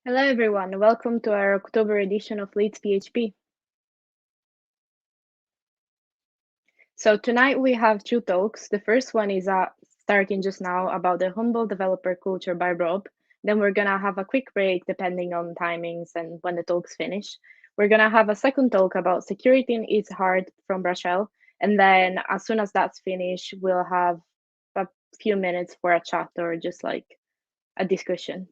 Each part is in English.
Hello everyone, welcome to our October edition of Leeds PHP. So tonight we have two talks. The first one is starting just now about the humble developer culture by Rob. Then we're gonna have a quick break depending on timings and when the talks finish. We're gonna have a second talk about security is hard from Rachelle. And then as soon as that's finished, we'll have a few minutes for a chat or just like a discussion.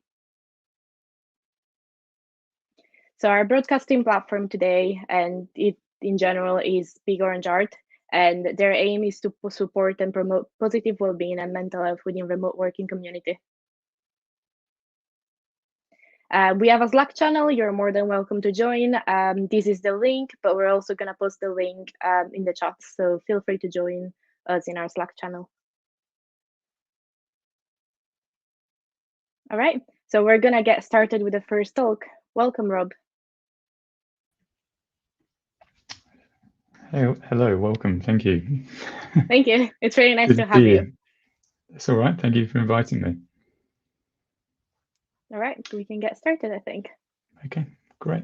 So our broadcasting platform today, and it in general, is Big Orange Art, and their aim is to support and promote positive well-being and mental health within remote working community. We have a Slack channel. You're more than welcome to join. This is the link, but we're also going to post the link in the chat, so feel free to join us in our Slack channel. All right, so we're going to get started with the first talk. Welcome, Rob. Hey, hello, welcome. Thank you. Thank you. It's really nice to have you. It's all right. Thank you for inviting me. All right, we can get started, I think. Okay, great.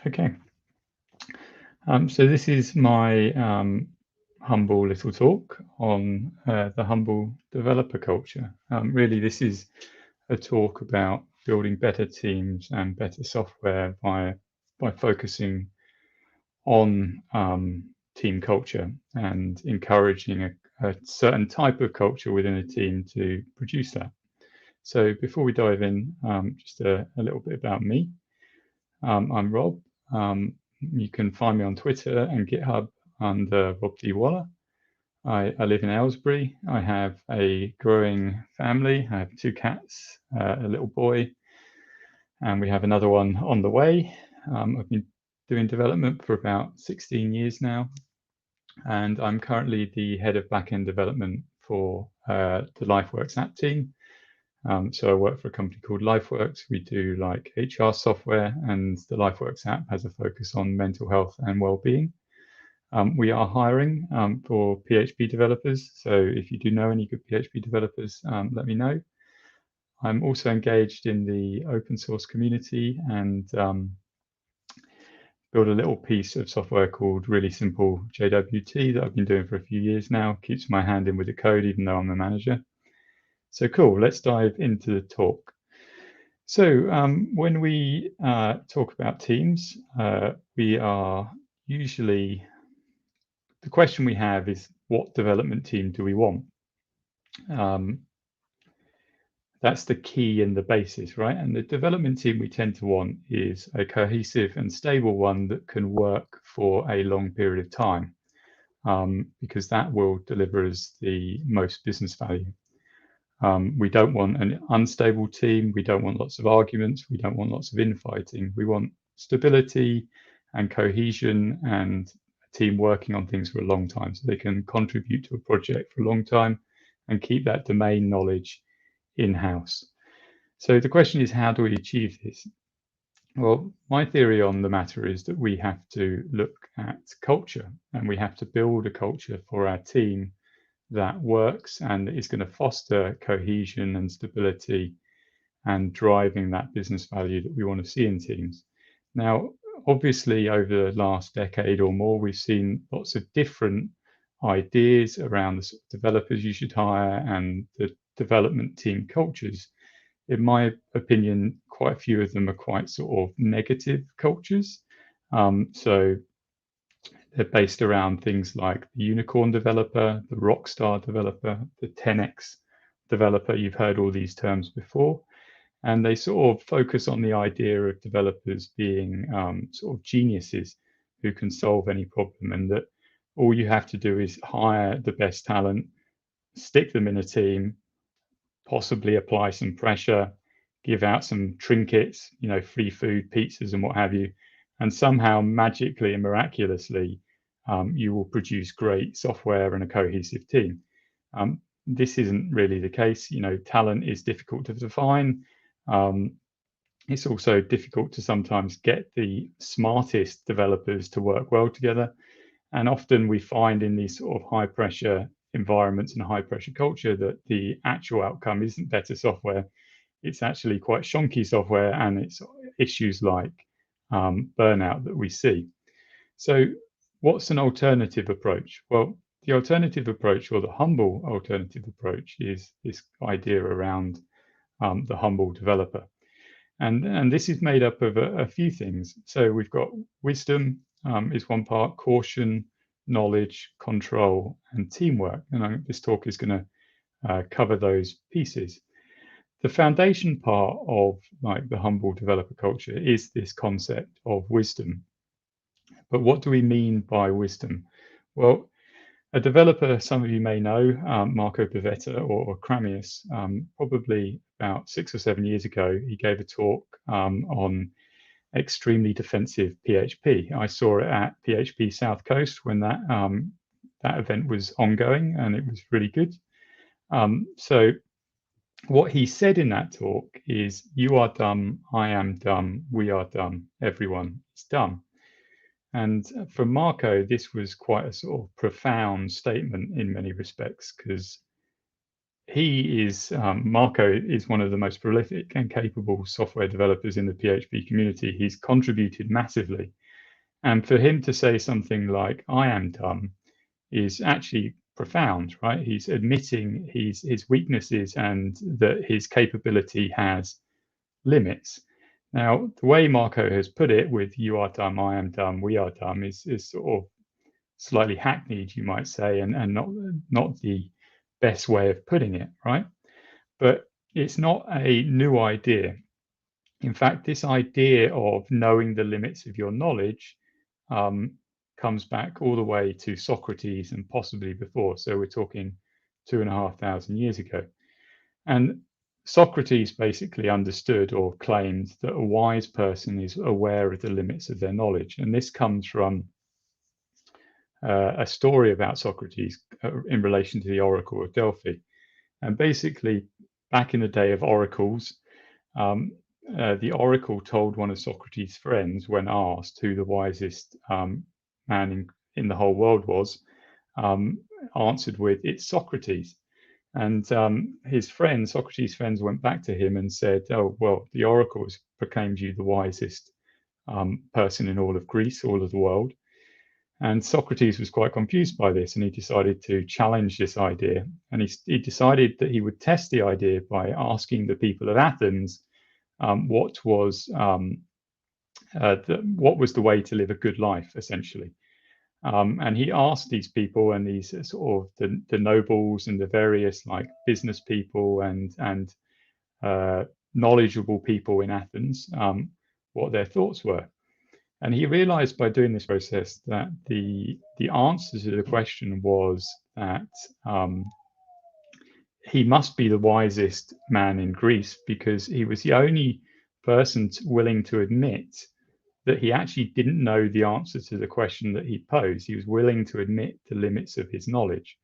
Okay. So this is my humble little talk on the humble developer culture. Really, this is a talk about building better teams and better software by focusing on team culture and encouraging a certain type of culture within a team to produce that. So before we dive in, just a little bit about me. I'm Rob. You can find me on Twitter and GitHub under Rob D. Waller. I live in Aylesbury. I have a growing family. I have two cats, a little boy, and we have another one on the way. I've been doing development for about 16 years now, and I'm currently the head of backend development for the LifeWorks app team. So I work for a company called LifeWorks. We do like HR software, and the LifeWorks app has a focus on mental health and well-being. We are hiring for PHP developers. So if you do know any good PHP developers, let me know. I'm also engaged in the open source community and build a little piece of software called Really Simple JWT that I've been doing for a few years now. Keeps my hand in with the code, even though I'm the manager. So cool, let's dive into the talk. So when we talk about teams, we are usually, the question we have is, what development team do we want? That's the key and the basis, right? And the development team we tend to want is a cohesive and stable one that can work for a long period of time, because that will deliver us the most business value. We don't want an unstable team. We don't want lots of arguments. We don't want lots of infighting. We want stability and cohesion and a team working on things for a long time so they can contribute to a project for a long time and keep that domain knowledge in-house. So the question is, how do we achieve this? Well, my theory on the matter is that we have to look at culture, and we have to build a culture for our team that works and is going to foster cohesion and stability and driving that business value that we want to see in teams. Now, obviously, over the last decade or more, we've seen lots of different ideas around the sort of developers you should hire and the development team cultures. In my opinion, quite a few of them are quite sort of negative cultures. So they're based around things like the unicorn developer, the rockstar developer, the 10x developer. You've heard all these terms before. And they sort of focus on the idea of developers being sort of geniuses who can solve any problem, and that all you have to do is hire the best talent, stick them in a team, possibly apply some pressure, give out some trinkets, free food, pizzas, and what have you, and somehow magically and miraculously, you will produce great software and a cohesive team. This isn't really the case. Talent is difficult to define. It's also difficult to sometimes get the smartest developers to work well together. And often we find in these sort of high pressure environments and high pressure culture that the actual outcome isn't better software. It's actually quite shonky software, and it's issues like burnout that we see. So what's an alternative approach? Well, the alternative approach, or the humble alternative approach, is this idea around the humble developer. And this is made up of a few things. So we've got wisdom is one part, caution, knowledge, control, and teamwork. And this talk is going to cover those pieces. The foundation part of like the humble developer culture is this concept of wisdom. But what do we mean by wisdom? Well, a developer, some of you may know, Marco Pavetta or Cramius, probably about 6 or 7 years ago, he gave a talk on extremely defensive PHP. I saw it at PHP South Coast when that event was ongoing, and it was really good. So what he said in that talk is, you are dumb, I am dumb, we are dumb, everyone is dumb. And for Marco, this was quite a sort of profound statement in many respects, because Marco is one of the most prolific and capable software developers in the PHP community. He's contributed massively. And for him to say something like, I am dumb, is actually profound, right? He's admitting his weaknesses and that his capability has limits. Now, the way Marco has put it with you are dumb, I am dumb, we are dumb is sort of slightly hackneyed, you might say, and not the best way of putting it, right? But it's not a new idea. In fact, this idea of knowing the limits of your knowledge comes back all the way to Socrates and possibly before. So we're talking 2,500 years ago. And Socrates basically understood or claimed that a wise person is aware of the limits of their knowledge. And this comes from a story about Socrates in relation to the Oracle of Delphi. And basically, back in the day of oracles, the oracle told one of Socrates' friends, when asked who the wisest man in the whole world was, answered with, it's Socrates. And Socrates' friends went back to him and said, oh, well, the oracle has proclaimed you the wisest person in all of Greece, all of the world. And Socrates was quite confused by this, and he decided to challenge this idea. And he decided that he would test the idea by asking the people of Athens what was the way to live a good life, essentially. And he asked these people and these sort of the nobles and the various like business people and knowledgeable people in Athens what their thoughts were. And he realized by doing this process that the answer to the question was that he must be the wisest man in Greece, because he was the only person willing to admit that he actually didn't know the answer to the question that he posed. He was willing to admit the limits of his knowledge.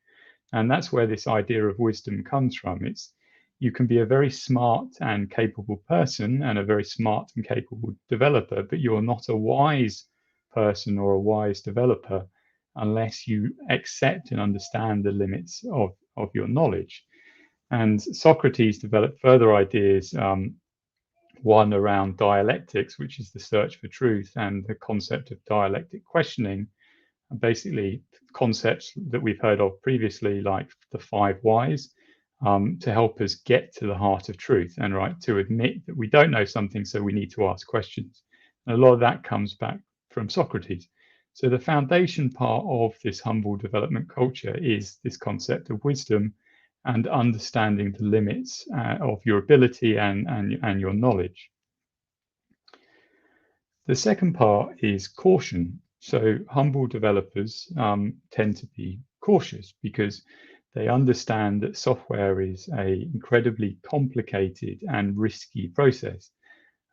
And that's where this idea of wisdom comes from. You can be a very smart and capable person and a very smart and capable developer, but you're not a wise person or a wise developer unless you accept and understand the limits of your knowledge. And Socrates developed further ideas, one around dialectics, which is the search for truth, and the concept of dialectic questioning, and basically concepts that we've heard of previously, like the 5 whys, to help us get to the heart of truth and to admit that we don't know something, so we need to ask questions. And a lot of that comes back from Socrates. So the foundation part of this humble development culture is this concept of wisdom and understanding the limits of your ability and your knowledge. The second part is caution. So humble developers tend to be cautious because they understand that software is an incredibly complicated and risky process.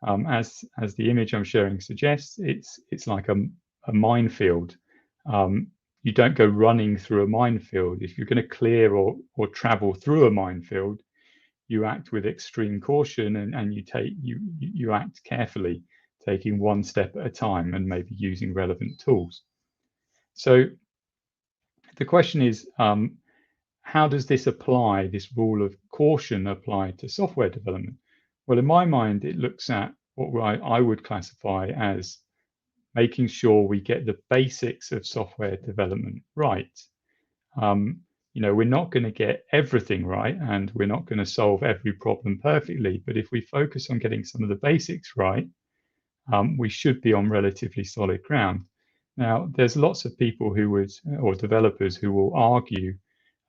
As the image I'm sharing suggests, it's like a minefield. You don't go running through a minefield. If you're going to clear or travel through a minefield, you act with extreme caution and you act carefully, taking one step at a time and maybe using relevant tools. So the question is, how does this rule of caution apply to software development? Well, in my mind, it looks at what I would classify as making sure we get the basics of software development right. We're not going to get everything right, and we're not going to solve every problem perfectly. But if we focus on getting some of the basics right, we should be on relatively solid ground. Now, there's lots of people or developers who will argue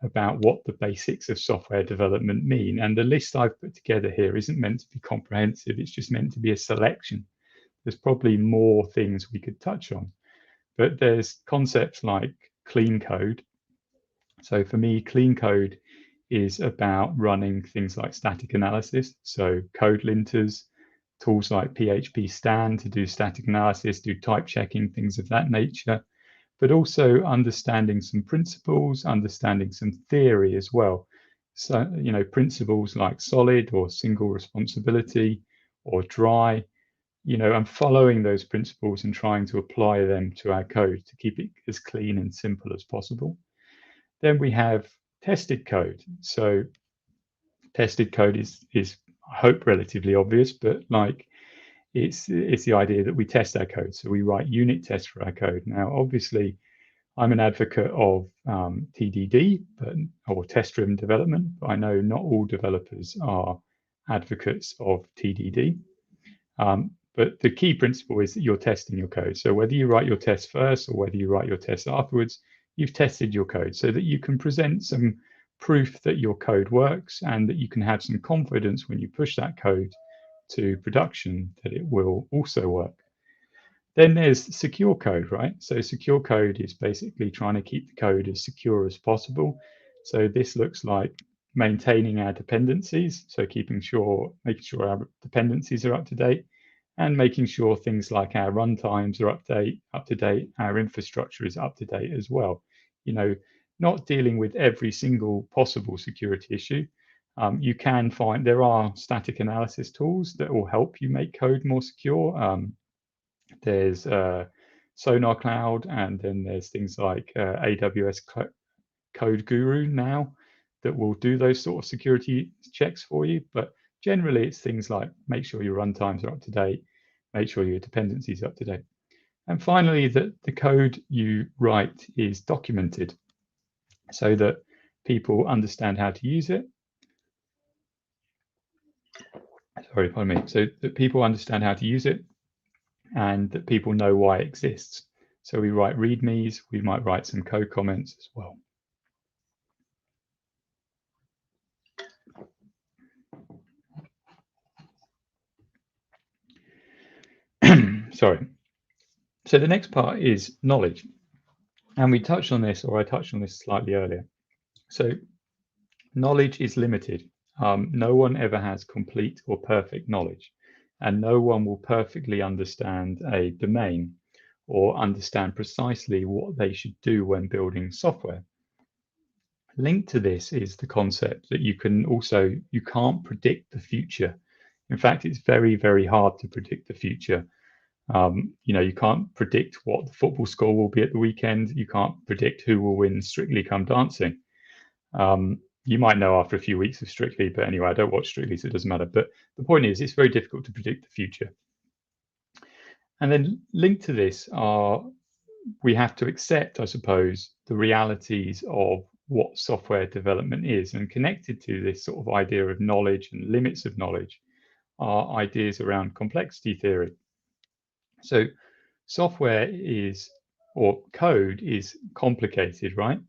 about what the basics of software development mean. And the list I've put together here isn't meant to be comprehensive. It's just meant to be a selection. There's probably more things we could touch on, but there's concepts like clean code. So for me, clean code is about running things like static analysis. So code linters, tools like PHP Stan to do static analysis, do type checking, things of that nature, but also understanding some principles, understanding some theory as well. So, principles like solid or single responsibility or dry, and following those principles and trying to apply them to our code to keep it as clean and simple as possible. Then we have tested code. So tested code is I hope relatively obvious, but it's the idea that we test our code. So we write unit tests for our code. Now, obviously, I'm an advocate of TDD, or test-driven development, but I know not all developers are advocates of TDD. But the key principle is that you're testing your code. So whether you write your test first or whether you write your test afterwards, you've tested your code so that you can present some proof that your code works and that you can have some confidence when you push that code to production that it will also work. Then there's secure code, right? So secure code is basically trying to keep the code as secure as possible. So this looks like maintaining our dependencies, so making sure our dependencies are up to date, and making sure things like our runtimes are up to date, our infrastructure is up to date as well. Not dealing with every single possible security issue. You can find there are static analysis tools that will help you make code more secure. There's Sonar Cloud, and then there's things like AWS Code Guru now that will do those sort of security checks for you. But generally, it's things like make sure your runtimes are up to date, make sure your dependencies are up to date. And finally, that the code you write is documented so that people understand how to use it. Sorry, pardon me. So that people understand how to use it and that people know why it exists. So we write readmes, we might write some code comments as well. Sorry. So the next part is knowledge. And we touched on this, or I touched on this slightly earlier. So knowledge is limited. No one ever has complete or perfect knowledge, and no one will perfectly understand a domain or understand precisely what they should do when building software. Linked to this is the concept that you can't predict the future. In fact, it's very, very hard to predict the future. You can't predict what the football score will be at the weekend. You can't predict who will win Strictly Come Dancing. You might know after a few weeks of Strictly, but anyway, I don't watch Strictly, so it doesn't matter. But the point is, it's very difficult to predict the future. And then linked to this we have to accept, I suppose, the realities of what software development is. And connected to this sort of idea of knowledge and limits of knowledge are ideas around complexity theory. So software or code is complicated, right?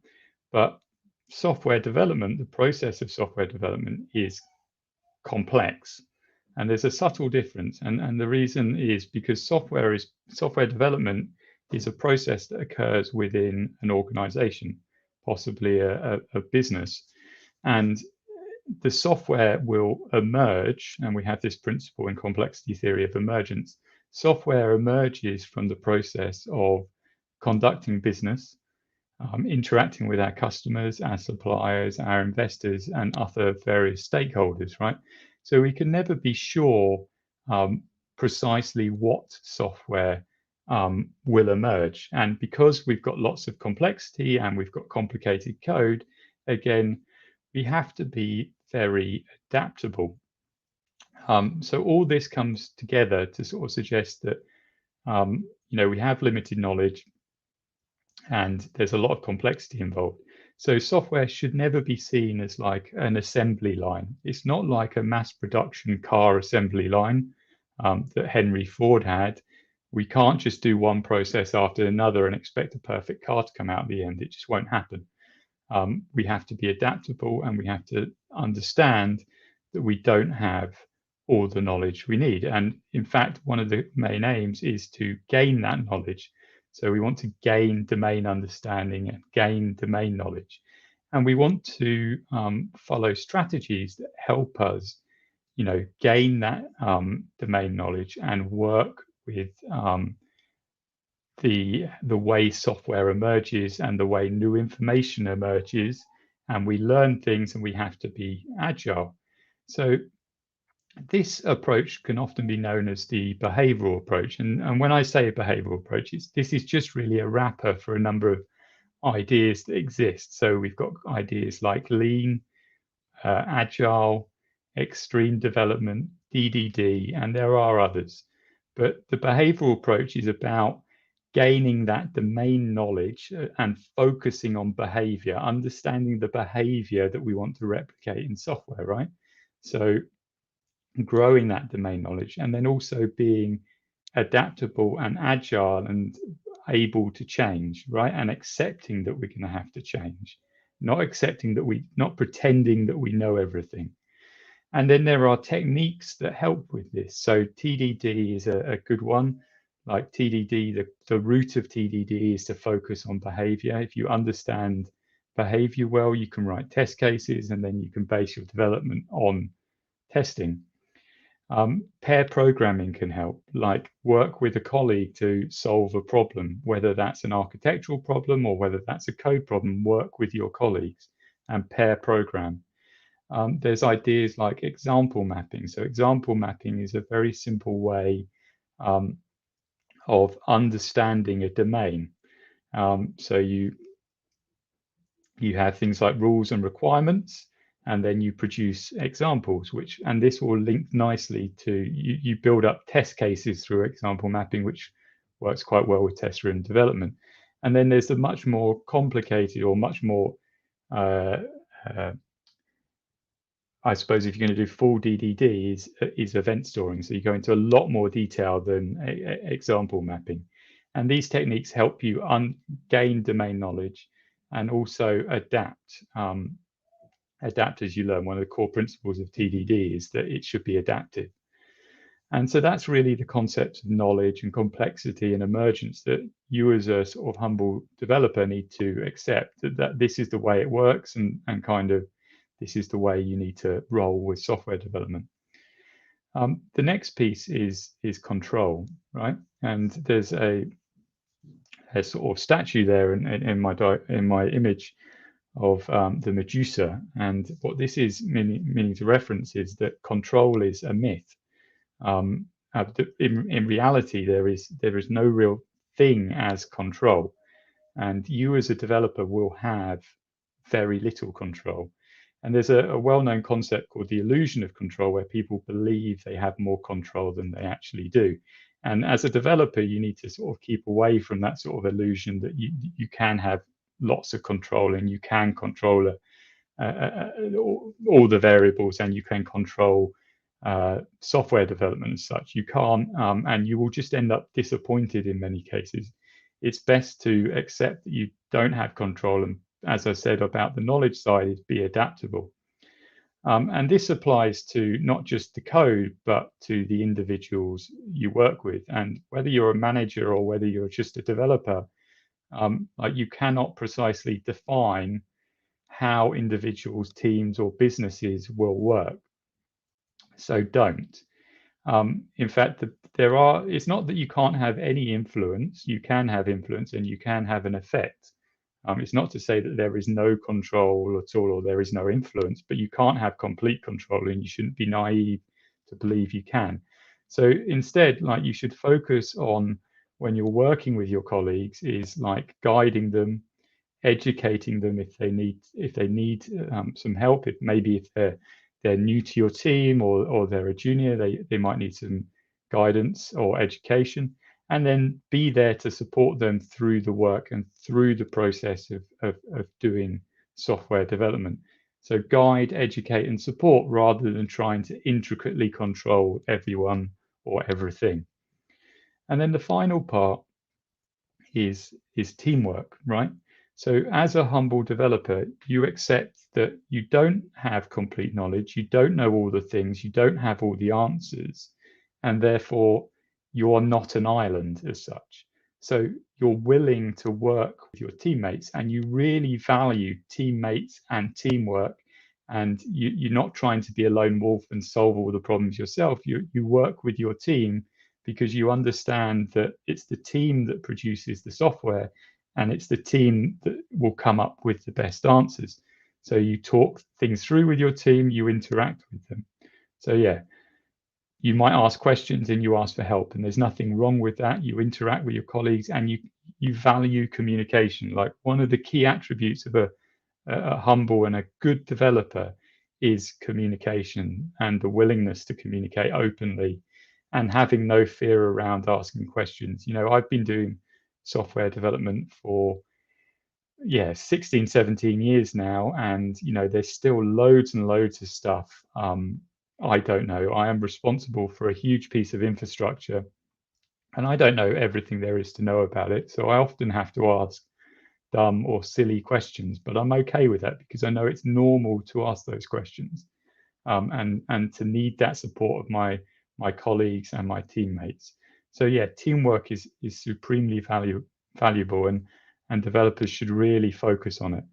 But software development, the process of software development is complex. And there's a subtle difference. And the reason is because software development is a process that occurs within an organization, possibly a business. And the software will emerge, and we have this principle in complexity theory of emergence. Software emerges from the process of conducting business, interacting with our customers, our suppliers, our investors, and other various stakeholders, right? So we can never be sure precisely what software will emerge. And because we've got lots of complexity and we've got complicated code, again, we have to be very adaptable. So all this comes together to sort of suggest that we have limited knowledge and there's a lot of complexity involved. So software should never be seen as like an assembly line. It's not like a mass production car assembly line that Henry Ford had. We can't just do one process after another and expect a perfect car to come out at the end. It just won't happen. We have to be adaptable and we have to understand that we don't have all the knowledge we need. And in fact, one of the main aims is to gain that knowledge. So we want to gain domain understanding and gain domain knowledge. And we want to follow strategies that help us, gain that domain knowledge and work with the way software emerges and the way new information emerges, and we learn things and we have to be agile. So this approach can often be known as the behavioral approach. And when I say a behavioral approach, this is just really a wrapper for a number of ideas that exist. So we've got ideas like lean, agile, extreme development, DDD, and there are others. But the behavioral approach is about gaining that domain knowledge and focusing on behavior, understanding the behavior that we want to replicate in software, right? So growing that domain knowledge and then also being adaptable and agile and able to change, right? And accepting that we're going to have to change, not pretending that we know everything. And then there are techniques that help with this. So TDD is a good one. Like TDD, the root of TDD is to focus on behavior. If you understand behavior well, you can write test cases and then you can base your development on testing. Pair programming can help, like work with a colleague to solve a problem, whether that's an architectural problem or whether that's a code problem, work with your colleagues and pair program. There's ideas like example mapping. So example mapping is a very simple way of understanding a domain. So you have things like rules and requirements, and then you produce examples, and this will link nicely to, you build up test cases through example mapping, which works quite well with test-driven development. And then there's the much more complicated or much more, I suppose if you're going to do full DDD is event storing. So you go into a lot more detail than example mapping. And these techniques help you gain domain knowledge and also adapt as you learn. One of the core principles of TDD is that it should be adaptive. And so that's really the concept of knowledge and complexity and emergence that you as a sort of humble developer need to accept, that this is the way it works and kind of this is the way you need to roll with software development. The next piece is control, right? And there's a sort of statue there in my image of the Medusa, and what this is meaning to reference is that control is a myth. In reality, there is no real thing as control, and you as a developer will have very little control. And there's a well-known concept called the illusion of control, where people believe they have more control than they actually do. And as a developer, you need to sort of keep away from that sort of illusion that you can have lots of control and you can control all the variables and you can control software development as such. You can't, and you will just end up disappointed in many cases. It's best to accept that you don't have control, and as I said about the knowledge side, is be adaptable. And this applies to not just the code, but to the individuals you work with. And whether you're a manager or whether you're just a developer, like you cannot precisely define how individuals, teams, or businesses will work. So don't. In fact, it's not that you can't have any influence. You can have influence and you can have an effect. It's not to say that there is no control at all or there is no influence, but you can't have complete control and you shouldn't be naive to believe you can. So instead, like you should focus on, when you're working with your colleagues, is like guiding them, educating them if they need some help, if they're they're new to your team or they're a junior, they might need some guidance or education, and then be there to support them through the work and through the process of doing software development. So guide, educate, and support rather than trying to intricately control everyone or everything. And then the final part is teamwork, right? So as a humble developer, you accept that you don't have complete knowledge, you don't know all the things, you don't have all the answers, and therefore you are not an island as such. So you're willing to work with your teammates, and you really value teammates and teamwork, and you're not trying to be a lone wolf and solve all the problems yourself. You work with your team because you understand that it's the team that produces the software, and it's the team that will come up with the best answers. So you talk things through with your team, you interact with them. So yeah, you might ask questions and you ask for help, and there's nothing wrong with that. You interact with your colleagues, and you value communication. Like, one of the key attributes of a humble and a good developer is communication, and the willingness to communicate openly, and having no fear around asking questions. I've been doing software development for 16, 17 years now, and there's still loads and loads of stuff I don't know. I am responsible for a huge piece of infrastructure, and I don't know everything there is to know about it. So I often have to ask dumb or silly questions, but I'm okay with that because I know it's normal to ask those questions, and to need that support of my colleagues and my teammates. So yeah, teamwork is supremely valuable, and developers should really focus on it.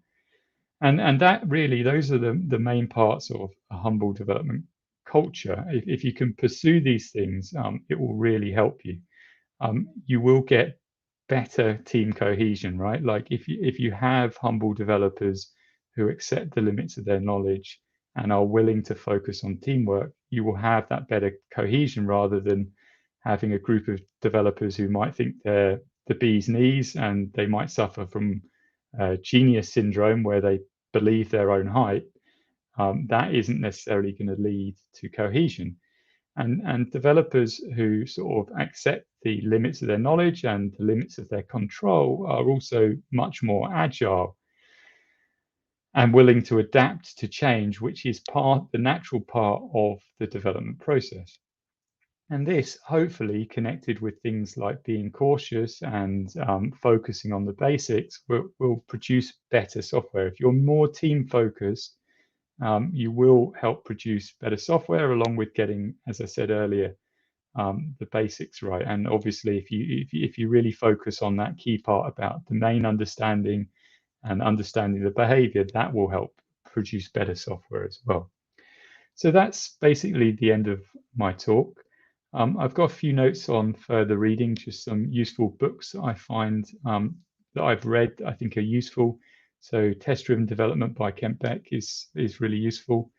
And that really, those are the main parts of a humble development culture. If you can pursue these things, it will really help you. You will get better team cohesion, right? Like, if you have humble developers who accept the limits of their knowledge and are willing to focus on teamwork, you will have that better cohesion rather than having a group of developers who might think they're the bee's knees, and they might suffer from genius syndrome where they believe their own hype. That isn't necessarily going to lead to cohesion. And developers who sort of accept the limits of their knowledge and the limits of their control are also much more agile and willing to adapt to change, which is the natural part of the development process. And this, hopefully, connected with things like being cautious and focusing on the basics, will produce better software. If you're more team focused, you will help produce better software, along with getting, as I said earlier, the basics right. And obviously, if you really focus on that key part about domain understanding and understanding the behavior, that will help produce better software as well. So that's basically the end of my talk. I've got a few notes on further reading, just some useful books I find that I've read I think are useful. So Test-Driven Development by Kent Beck is really useful.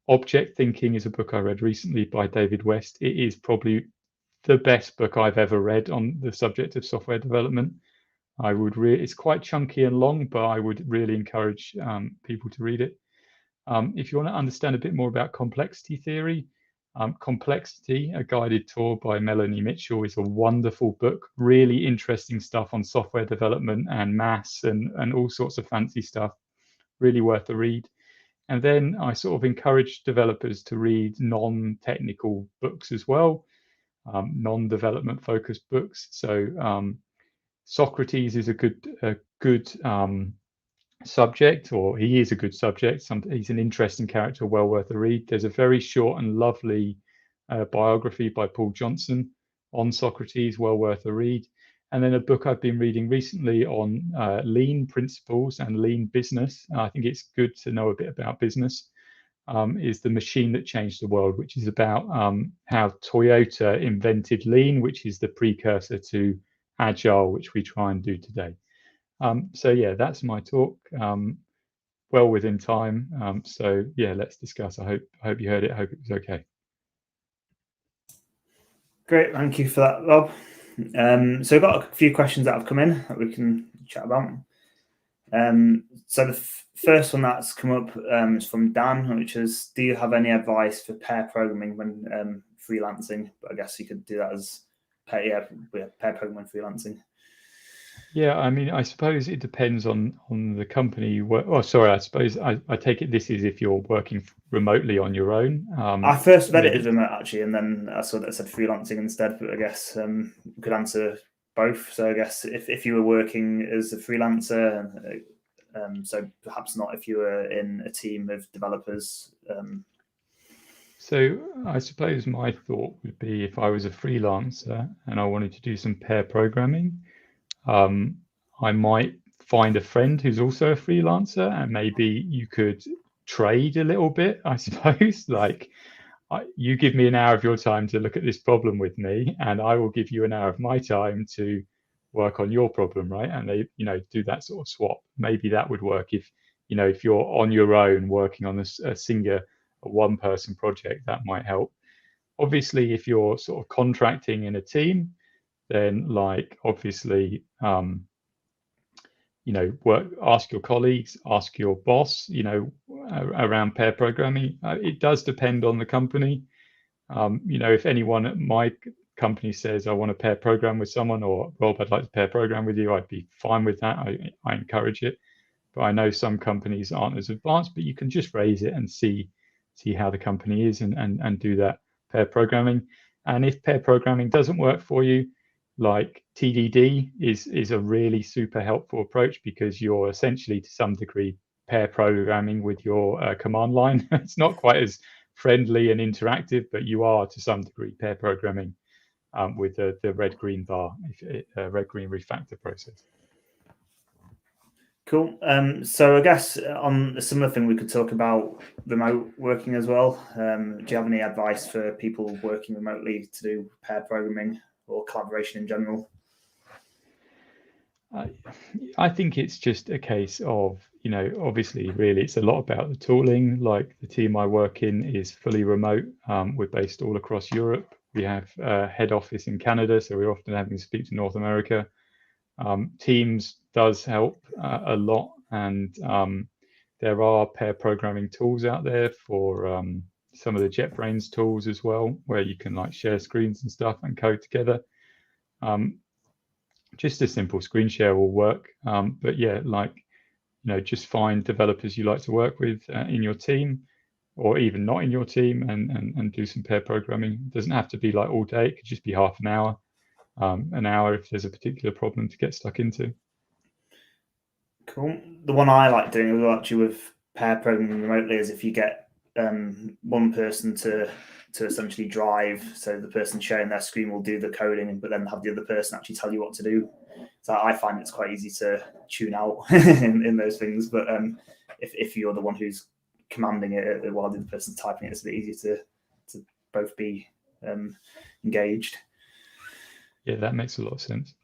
Object Thinking is a book I read recently by David West. It is probably the best book I've ever read on the subject of software development. It's quite chunky and long, but I would really encourage people to read it. If you want to understand a bit more about complexity theory, Complexity, A Guided Tour by Melanie Mitchell is a wonderful book. Really interesting stuff on software development and maths and all sorts of fancy stuff. Really worth a read. And then I sort of encourage developers to read non-technical books as well, non-development focused books. So Socrates is a good subject, or he is a good subject. He's an interesting character, well worth a read. There's a very short and lovely biography by Paul Johnson on Socrates, well worth a read. And then a book I've been reading recently on lean principles and lean business. I think it's good to know a bit about business. Is The Machine That Changed the World, which is about how Toyota invented lean, which is the precursor to agile, which we try and do today. So yeah, that's my talk. Well within time. So yeah, let's discuss. I hope you heard it. I hope it was okay. Great, thank you for that, Rob. So I've got a few questions that have come in that we can chat about. So the first one that's come up is from Dan, which is, do you have any advice for pair programming when freelancing? But I guess you could do that as pair programming freelancing. Yeah, I mean, I suppose it depends on the company you work. Oh, sorry, I suppose I take it this is if you're working remotely on your own. I first read it as remote actually, and then I saw that it said freelancing instead. But I guess we could answer both. So I guess if you were working as a freelancer, so perhaps not if you were in a team of developers. So I suppose my thought would be if I was a freelancer and I wanted to do some pair programming, I might find a friend who's also a freelancer, and maybe you could trade a little bit, I suppose. Like, you give me an hour of your time to look at this problem with me, and I will give you an hour of my time to work on your problem, right? And they, do that sort of swap. Maybe that would work if you're on your own working on a one-person project, that might help. Obviously, if you're sort of contracting in a team, then obviously, ask your colleagues, ask your boss, around pair programming. It does depend on the company. If anyone at my company says I want to pair program with someone, or Rob, I'd like to pair program with you, I'd be fine with that. I encourage it. But I know some companies aren't as advanced, but you can just raise it and see how the company is and do that pair programming. And if pair programming doesn't work for you, like TDD is a really super helpful approach, because you're essentially to some degree pair programming with your command line. It's not quite as friendly and interactive, but you are to some degree pair programming with the red-green bar, red-green refactor process. Cool. So I guess on a similar thing, we could talk about remote working as well. Do you have any advice for people working remotely to do pair programming or collaboration in general? I think it's just a case of, obviously, really, it's a lot about the tooling. Like the team I work in is fully remote. We're based all across Europe. We have a head office in Canada, so we're often having to speak to North America. Teams does help a lot, and there are pair programming tools out there for some of the JetBrains tools as well, where you can share screens and stuff and code together. Just a simple screen share will work, but yeah, just find developers you like to work with in your team, or even not in your team, and do some pair programming. It doesn't have to be all day. It could just be half an hour. An hour if there's a particular problem to get stuck into. Cool. The one I like doing actually with pair programming remotely is if you get one person to essentially drive, so the person sharing their screen will do the coding, but then have the other person actually tell you what to do. So I find it's quite easy to tune out in those things. But if you're the one who's commanding it while the other person's typing it, it's a bit easier to both be engaged. Yeah, that makes a lot of sense.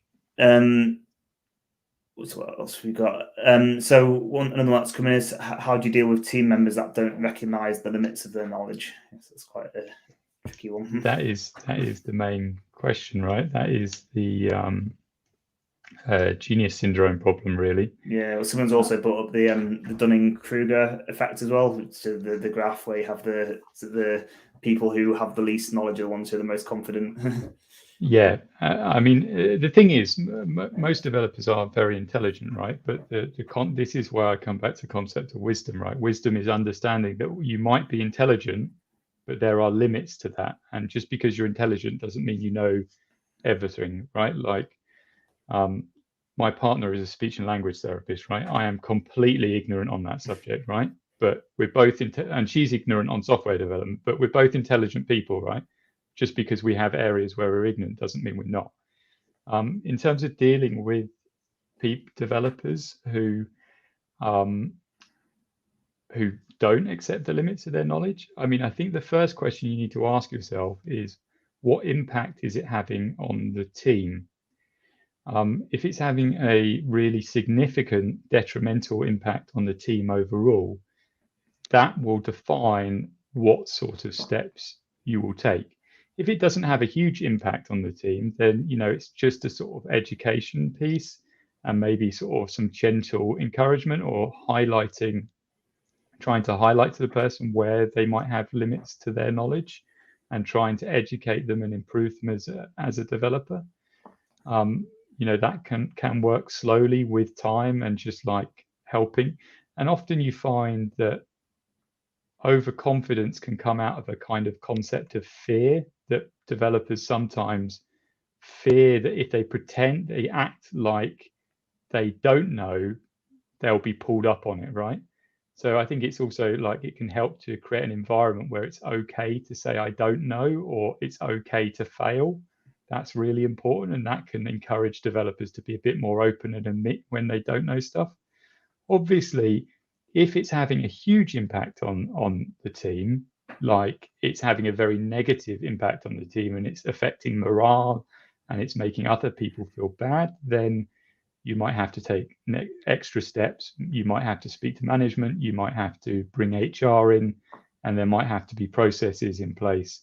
What else we got? So another one that's coming is, how do you deal with team members that don't recognise the limits of their knowledge? That's quite a tricky one. That is the main question, right? That is the genius syndrome problem, really. Yeah, well, someone's also brought up the Dunning-Kruger effect as well. So the graph where you have the people who have the least knowledge are the ones who are the most confident. Yeah, I mean, the thing is, most developers are very intelligent, right? But this is where I come back to the concept of wisdom, right? Wisdom is understanding that you might be intelligent, but there are limits to that. And just because you're intelligent doesn't mean you know everything, right? My partner is a speech and language therapist, right? I am completely ignorant on that subject, right? But we're both, and she's ignorant on software development, but we're both intelligent people, right? Just because we have areas where we're ignorant doesn't mean we're not. In terms of dealing with developers who don't accept the limits of their knowledge, I mean, I think the first question you need to ask yourself is, what impact is it having on the team? If it's having a really significant detrimental impact on the team overall, that will define what sort of steps you will take. If it doesn't have a huge impact on the team, then it's just a sort of education piece. and maybe sort of some gentle encouragement or trying to highlight to the person where they might have limits to their knowledge, and trying to educate them and improve them as a developer. That can work slowly with time and just like helping. And often you find that overconfidence can come out of a kind of concept of fear, that developers sometimes fear that if they act like they don't know, they'll be pulled up on it, right? So I think it's also like it can help to create an environment where it's okay to say I don't know, or it's okay to fail. That's really important, and that can encourage developers to be a bit more open and admit when they don't know stuff. Obviously, if it's having a huge impact on the team, like it's having a very negative impact on the team and it's affecting morale and it's making other people feel bad, then you might have to take extra steps. You might have to speak to management. You might have to bring HR in, and there might have to be processes in place,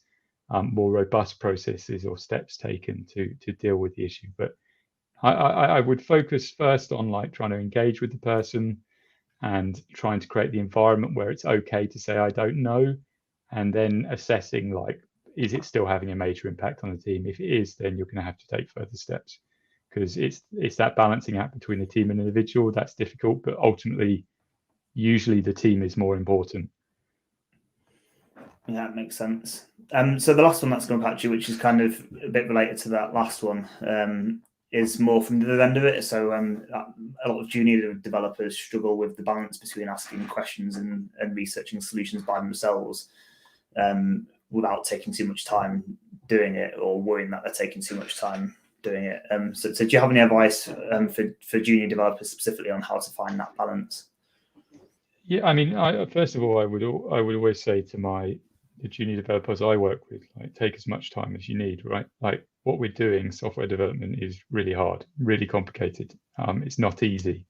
more robust processes or steps taken to deal with the issue. But I would focus first on like trying to engage with the person and trying to create the environment where it's okay to say I don't know, and then assessing like, is it still having a major impact on the team? If it is, then you're going to have to take further steps, because it's that balancing act between the team and individual that's difficult, but ultimately usually the team is more important. Yeah, that makes sense. So the last one that's going to patch you, which is kind of a bit related to that last one, is more from the other end of it. So a lot of junior developers struggle with the balance between asking questions and researching solutions by themselves, without taking too much time doing it, or worrying that they're taking too much time doing it. So do you have any advice for junior developers specifically on how to find that balance? Yeah, I mean, first of all, I would always say to the junior developers I work with, like, take as much time as you need, right? Like, what we're doing, software development, is really hard, really complicated. It's not easy,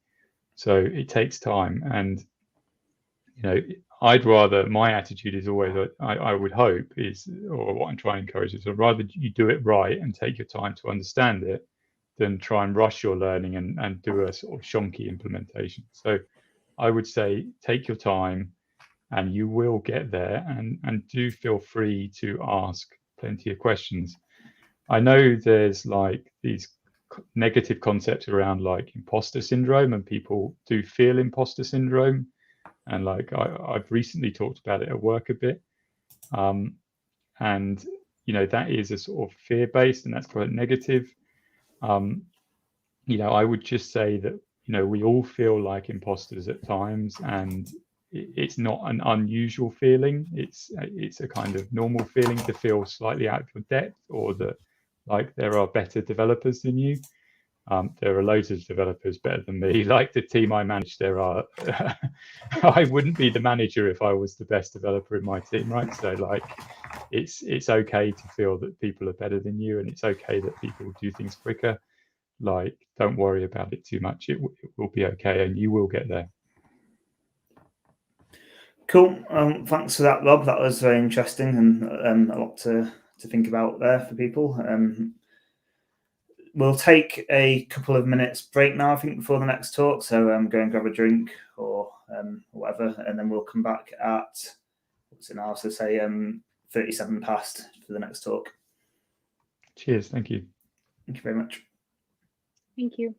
so it takes time. And my attitude is always, I would hope is, or what I'm trying to encourage is, I'd rather you do it right and take your time to understand it than try and rush your learning and do a sort of shonky implementation. So I would say take your time and you will get there, and do feel free to ask plenty of questions. I know there's like these negative concepts around like imposter syndrome, and people do feel imposter syndrome. And like I've recently talked about it at work a bit. And that is a sort of fear-based, and that's quite negative. I would just say that we all feel like imposters at times, and it's not an unusual feeling. It's a kind of normal feeling to feel slightly out of your depth, or that like there are better developers than you. There are loads of developers better than me. Like the team I manage, there are. I wouldn't be the manager if I was the best developer in my team, right? So like, it's okay to feel that people are better than you, and it's okay that people do things quicker. Like, don't worry about it too much. It will be okay, and you will get there. Cool. Thanks for that, Rob. That was very interesting, and a lot to think about there for people. We'll take a couple of minutes break now, I think, before the next talk. So go and grab a drink or whatever, and then we'll come back at, what's it now? So say 37 past for the next talk. Cheers. Thank you. Thank you very much. Thank you.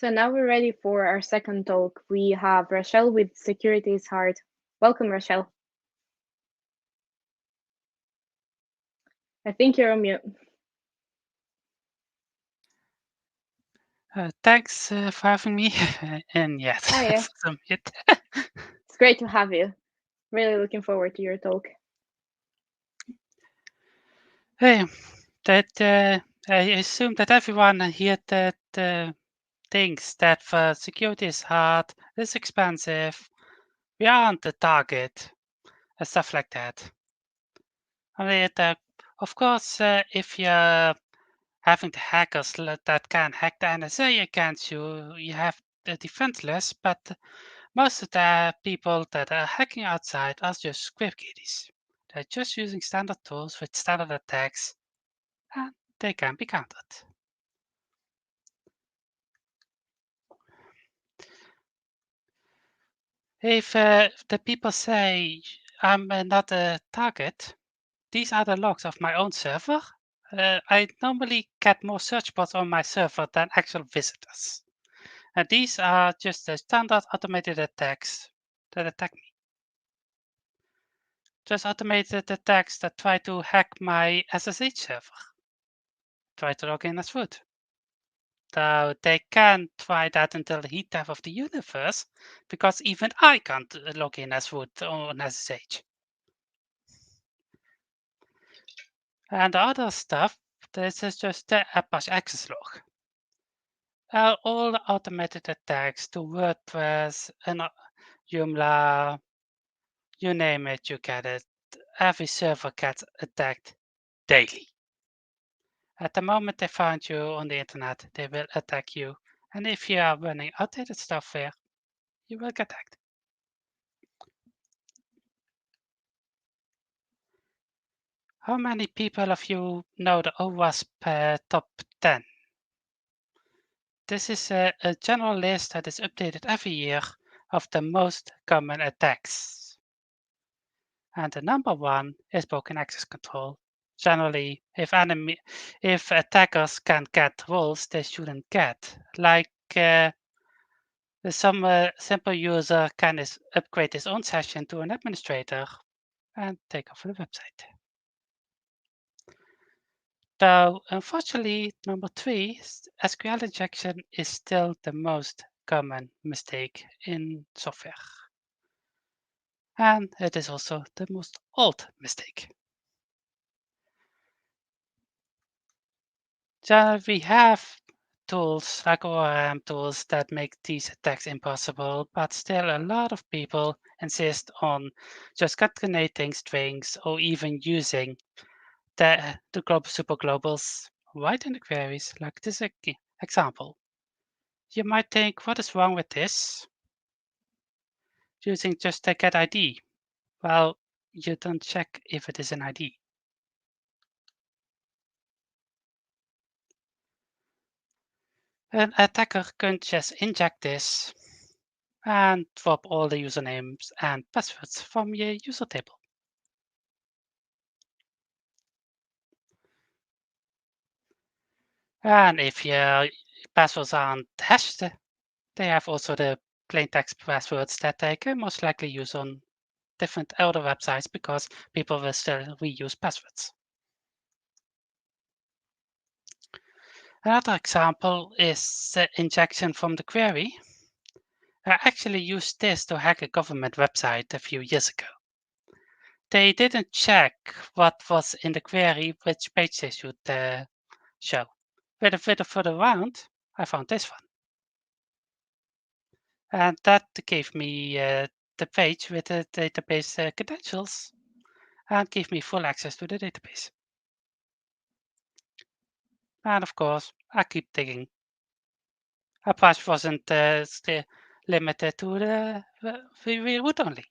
So now we're ready for our second talk. We have Rachelle with Security is Hard. Welcome, Rachelle. I think you're on mute. Thanks for having me. And yes, Oh, yeah. It's great to have you. Really looking forward to your talk. Hey, I assume that everyone here that thinks that for security is hard, it's expensive, we aren't the target, and stuff like that. I mean, of course, if you're having the hackers that can hack the NSA against you, you have the defenseless, but most of the people that are hacking outside are just script kiddies. They're just using standard tools with standard attacks, and they can be countered. If the people say I'm not a target, these are the logs of my own server. I normally get more search bots on my server than actual visitors. And these are just the standard automated attacks that attack me. Just automated attacks that try to hack my SSH server. Try to log in as root. Though they can try that until the heat death of the universe, because even I can't log in as root on SSH. And the other stuff, this is just the Apache access log. All the automated attacks to WordPress and Joomla, you name it, you get it. Every server gets attacked daily. At the moment they find you on the internet, they will attack you. And if you are running outdated software, you will get hacked. How many people of you know the OWASP top 10? This is a general list that is updated every year of the most common attacks. And the number one is broken access control. Generally, if attackers can get roles they shouldn't get, like some simple user can upgrade his own session to an administrator and take over the website. Though, unfortunately, number three, SQL injection is still the most common mistake in software. And it is also the most old mistake. So we have tools like ORM tools that make these attacks impossible, but still a lot of people insist on just concatenating strings or even using the super globals right in the queries, like this example. You might think, what is wrong with this? Using just the get ID. Well, you don't check if it is an ID. An attacker can just inject this and swap all the usernames and passwords from your user table. And if your passwords aren't hashed, they have also the plain text passwords that they can most likely use on different other websites because people will still reuse passwords. Another example is the injection from the query. I actually used this to hack a government website a few years ago. They didn't check what was in the query, which page they should show. With a bit further around, I found this one. And that gave me the page with the database credentials and gave me full access to the database. And of course, I keep digging. Apache wasn't limited to the root only.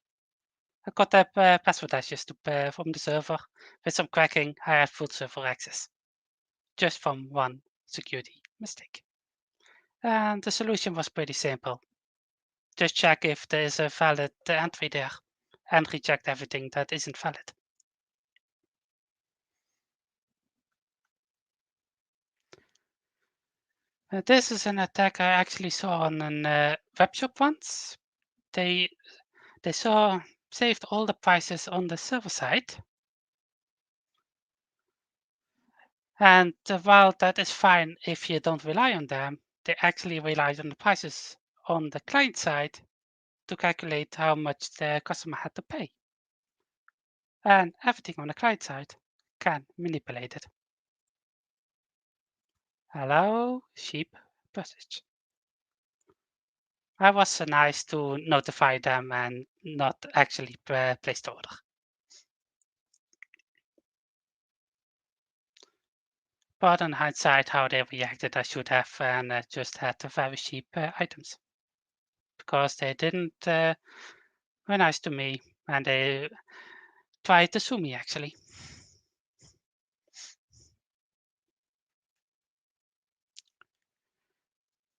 I got that password hashes from the server. With some cracking, I had full server access. Just from one security mistake. And the solution was pretty simple. Just check if there is a valid entry there and reject everything that isn't valid. This is an attack I actually saw on a web shop once. They saved all the prices on the server side. And while that is fine if you don't rely on them, they actually relied on the prices on the client side to calculate how much the customer had to pay. And everything on the client side can manipulate it. Hello, sheep passage. I was nice to notify them and not actually place the order. But in hindsight, how they reacted, I should have and just had the very cheap items. Because they didn't were nice to me and they tried to sue me actually.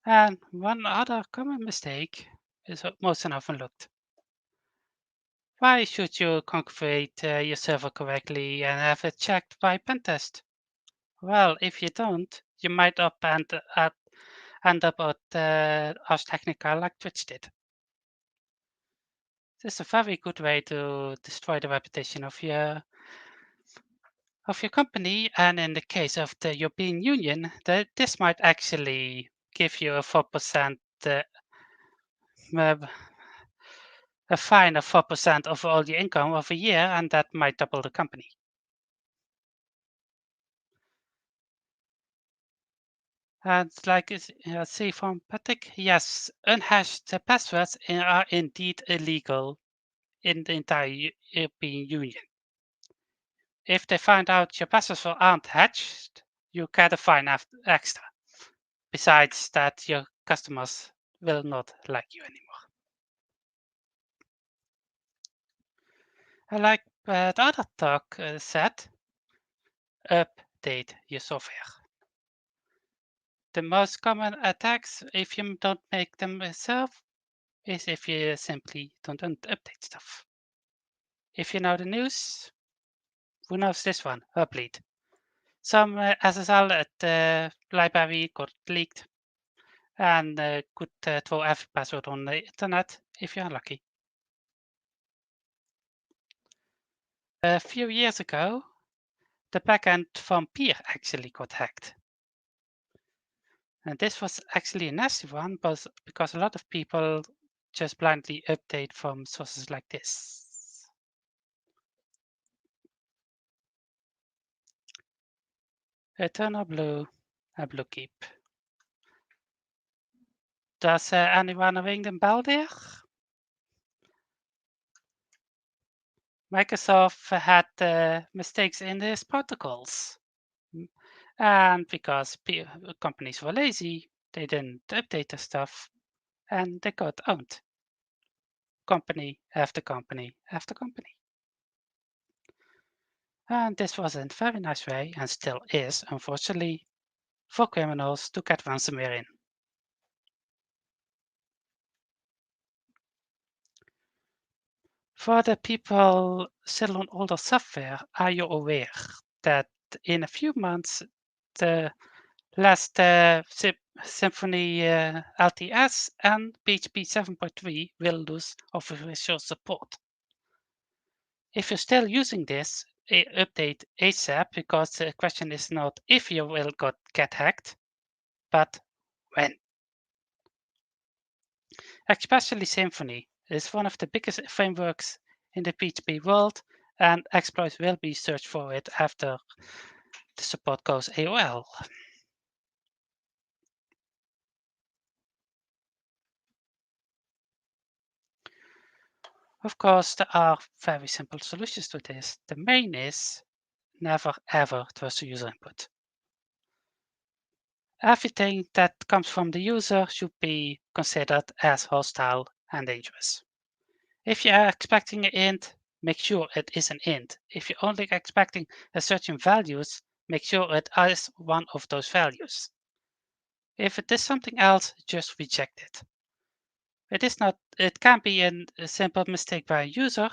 And one other common mistake is most often looked. Why should you configure your server correctly and have it checked by pentest? Well, if you don't, you might end up at Ars Technica like Twitch did. This is a very good way to destroy the reputation of your company, and in the case of the European Union, this might actually give you a 4% a fine of 4% of all your income of a year, and that might double the company. And like see from Patrick, yes, unhashed passwords are indeed illegal in the entire European Union. If they find out your passwords aren't hatched, you get a fine extra. Besides that, your customers will not like you anymore. I like the other talk said, update your software. The most common attacks, if you don't make them yourself, is if you simply don't update stuff. If you know the news, who knows this one? Uplead. Some SSL at the library got leaked and could throw every password on the internet if you're lucky. A few years ago, the backend from Peer actually got hacked. And this was actually a nasty one, but because a lot of people just blindly update from sources like this. Eternal Blue, a blue keep. Does anyone ring the bell there? Microsoft had mistakes in its protocols. And because companies were lazy, they didn't update the stuff and they got owned. Company after company after company. And this was a very nice way, and still is, unfortunately, for criminals to get ransomware in. For the people still on older software, are you aware that in a few months, the last Symfony LTS and PHP 7.3 will lose official support? If you're still using this, update ASAP, because the question is not if you will get hacked, but when. Especially Symfony is one of the biggest frameworks in the PHP world, and exploits will be searched for it after the support goes AOL. Of course, there are very simple solutions to this. The main is never ever trust the user input. Everything that comes from the user should be considered as hostile and dangerous. If you are expecting an int, make sure it is an int. If you're only expecting a certain values, make sure it is one of those values. If it is something else, just reject it. It can be a simple mistake by a user,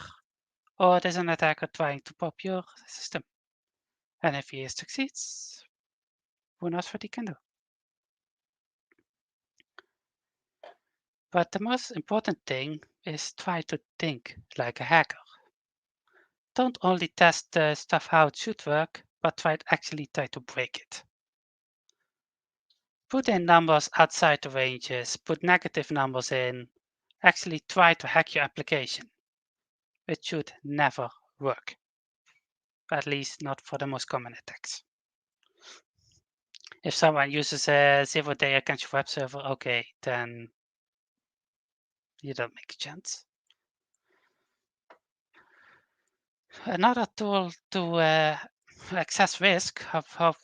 or it is an attacker trying to pop your system. And if he succeeds, who knows what he can do? But the most important thing is try to think like a hacker. Don't only test the stuff how it should work, but actually try to break it. Put in numbers outside the ranges, put negative numbers in, actually try to hack your application. It should never work, at least not for the most common attacks. If someone uses a 0-day against your web server, okay, then you don't make a chance. Another tool to access risk, of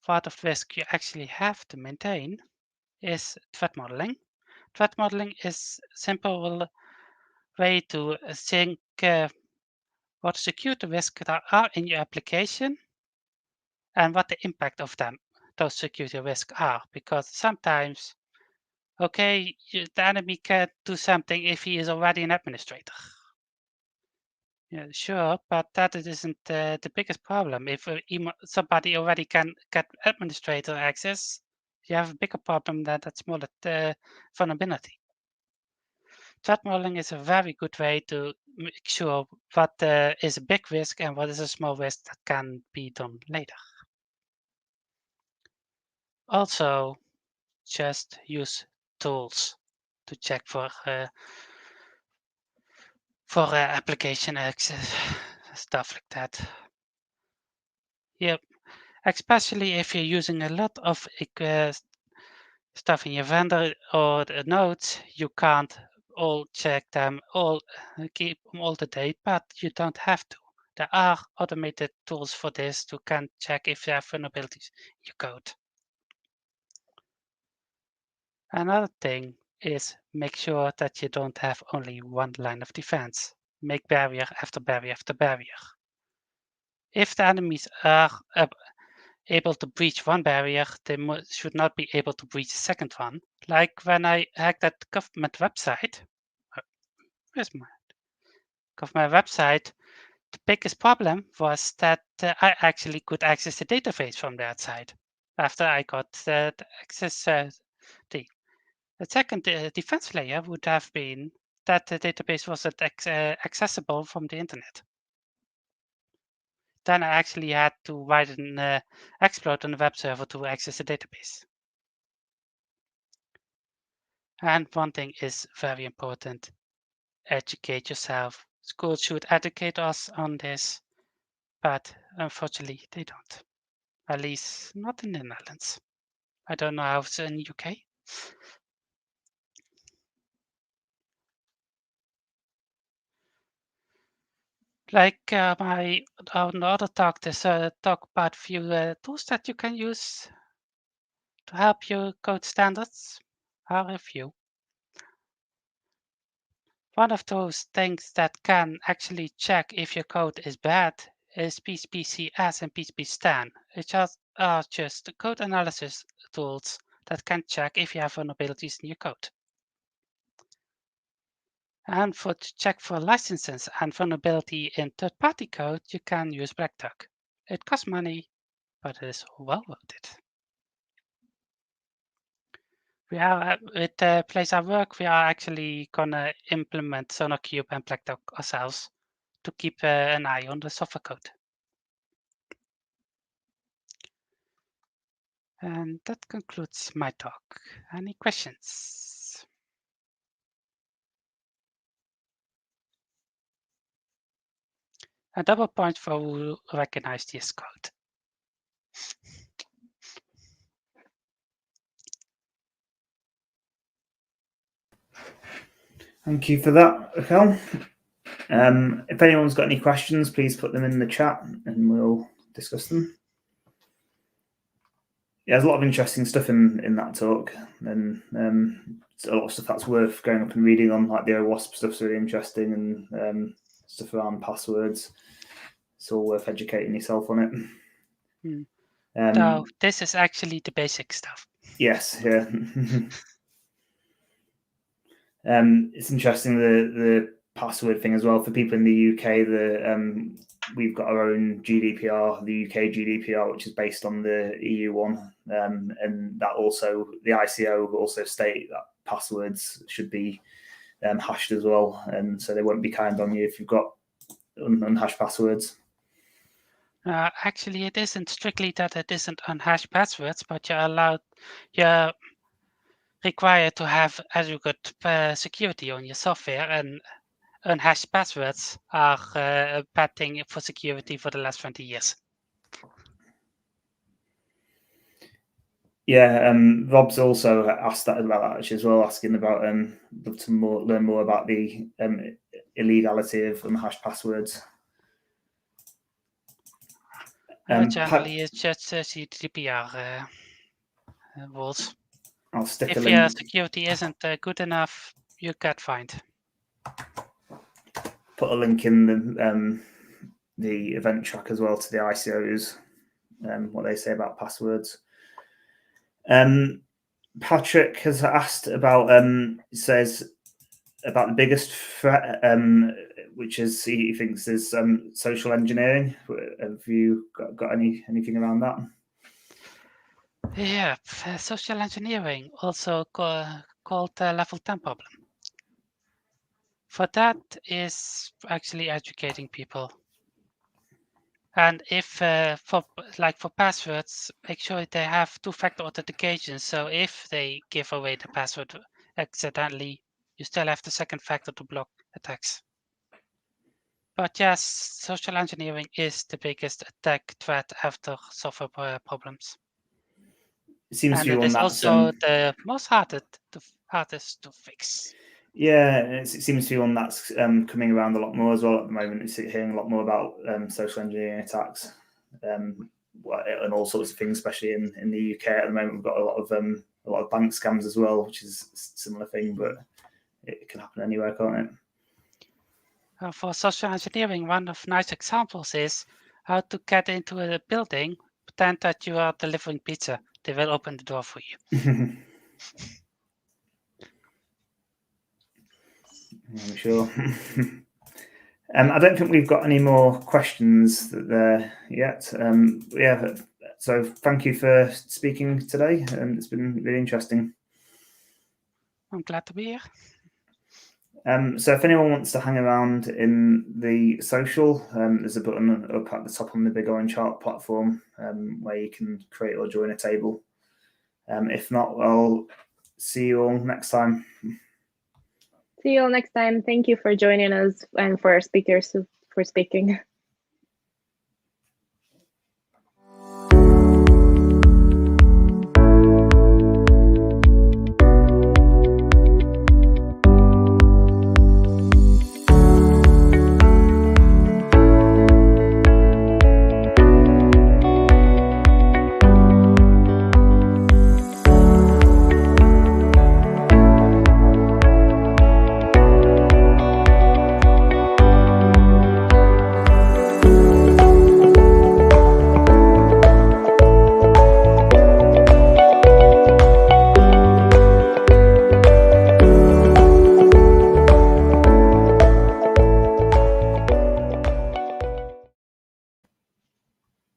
part of risk you actually have to maintain, is threat modeling. Threat modeling is a simple way to think what security risks there are in your application and what the impact of those security risks are. Because sometimes, okay, the enemy can do something if he is already an administrator. Yeah, sure, but that isn't the biggest problem. If somebody already can get administrator access, you have a bigger problem than that smaller vulnerability. Threat modeling is a very good way to make sure what is a big risk and what is a small risk that can be done later. Also, just use tools to check for application access, stuff like that. Yep, especially if you're using a lot of stuff in your vendor or the nodes, you can't all check them, all keep them all the date, but you don't have to. There are automated tools for this to can check if there are vulnerabilities in your code. Another thing is make sure that you don't have only one line of defense. Make barrier after barrier after barrier. If the enemies are able to breach one barrier, they should not be able to breach the second one. Like when I hacked that government website. Where's my government website? The biggest problem was that I actually could access the database from the outside after I got the access. The second defense layer would have been that the database wasn't accessible from the internet. Then I actually had to write an exploit on the web server to access the database. And one thing is very important, educate yourself. Schools should educate us on this, but unfortunately they don't. At least not in the Netherlands. I don't know how it's in the UK. Like my other talk, there's talk about few tools that you can use to help your code standards. Are a few. One of those things that can actually check if your code is bad is PHP-CS and PHP-Stan. Which are just code analysis tools that can check if you have vulnerabilities in your code. And to check for licenses and vulnerability in third-party code, you can use Black Duck. It costs money, but it is well worth it. We are with the place I work. We are actually gonna implement SonarQube and Black Duck ourselves to keep an eye on the software code. And that concludes my talk. Any questions? A double point for who recognized this code. Thank you for that, Rachelle. If anyone's got any questions, please put them in the chat and we'll discuss them. Yeah, there's a lot of interesting stuff in that talk, and a lot of stuff that's worth going up and reading on. Like the OWASP stuff's really interesting, and stuff around passwords. It's all worth educating yourself on it. So this is actually the basic stuff. Yes, yeah. It's interesting the password thing as well for people in the UK. We've got our own GDPR, the UK GDPR, which is based on the EU one, and that also the ICO also state that passwords should be hashed as well, and so they won't be kind on you if you've got unhashed passwords. Actually, it isn't strictly that it isn't unhashed passwords, but you're required to have adequate security on your software, and unhashed passwords are a bad thing for security for the last 20 years. Yeah, Rob's also asked that about that actually as well, asking about love to learn more about the illegality of unhashed passwords. Generally, it's just Gdpr rules. I'll stick If a your link. security isn't good enough, you get fined. Put a link in the event track as well to the ICOs, what they say about passwords. Patrick has asked about says about the biggest threat, which is he thinks is social engineering. Have you got anything around that? Yeah, social engineering, also called the level 10 problem. For that is actually educating people. And if for passwords, make sure they have two-factor authentication. So if they give away the password accidentally, you still have the second factor to block attacks. But yes, social engineering is the biggest attack threat after software problems. It seems And to be it one is that's also the most hardest to fix. Yeah, it seems to be one that's coming around a lot more as well at the moment. It's hearing a lot more about social engineering attacks and all sorts of things, especially in the UK at the moment. We've got a lot of bank scams as well, which is a similar thing, but it can happen anywhere, can't it? For social engineering, one of nice examples is how to get into a building, pretend that you are delivering pizza. They will open the door for you. I'm sure. I don't think we've got any more questions there yet. Yeah, so thank you for speaking today, and it's been really interesting. I'm glad to be here. So if anyone wants to hang around in the social, there's a button up at the top on the big orange heart platform where you can create or join a table. If not, I'll see you all next time. See you all next time. Thank you for joining us and for our speakers for speaking.